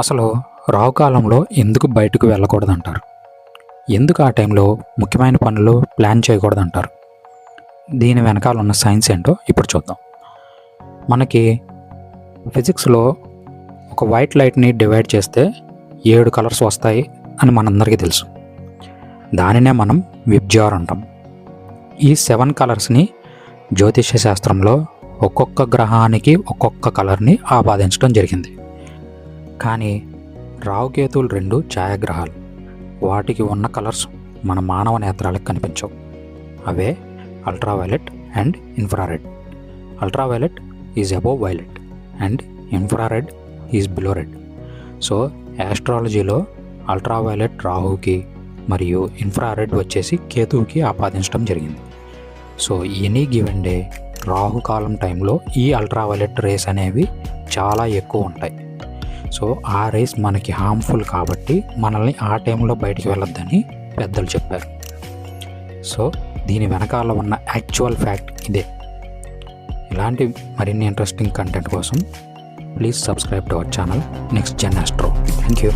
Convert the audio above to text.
అసలు రావుకాలంలో ఎందుకు బయటకు వెళ్ళకూడదంటారు? ఎందుకు ఆ టైంలో ముఖ్యమైన పనులు ప్లాన్ చేయకూడదంటారు? దీని వెనకాల ఉన్న సైన్స్ ఏంటో ఇప్పుడు చూద్దాం. మనకి ఫిజిక్స్లో ఒక వైట్ లైట్ని డివైడ్ చేస్తే 7 కలర్స్ వస్తాయి అని మనందరికీ తెలుసు. దానినే మనం విబ్జ్యోర్ అంటాం. ఈ 7 కలర్స్ని జ్యోతిష్య శాస్త్రంలో ఒక్కొక్క గ్రహానికి ఒక్కొక్క కలర్ని ఆపాదించడం జరిగింది. కానీ రావుకేతువులు 2 ఛాయాగ్రహాలు. వాటికి ఉన్న కలర్స్ మన మానవ నేత్రాలకు కనిపించవు. అవే ultraviolet and infrared. Ultraviolet is above violet and infrared is below red. So యాస్ట్రాలజీలో అల్ట్రావైలెట్ రాహుకి మరియు ఇన్ఫ్రారెడ్ వచ్చేసి కేతువుకి ఆపాదించడం జరిగింది. సో ఎనీ గివెన్ డే రాహుకాలం టైంలో ఈ అల్ట్రావైలెట్ రేస్ అనేవి చాలా ఎక్కువ ఉంటాయి. సో ఆ రేస్ మనకి హార్మ్ఫుల్ కాబట్టి మనల్ని ఆ టైంలో బయటికి వెళ్ళొద్దని పెద్దలు చెప్పారు. సో దీని వెనకాల ఉన్న యాక్చువల్ ఫ్యాక్ట్ ఇదే. ఇలాంటి మరిన్ని ఇంట్రెస్టింగ్ కంటెంట్ కోసం please subscribe to our channel Next Gen Astro. Thank you.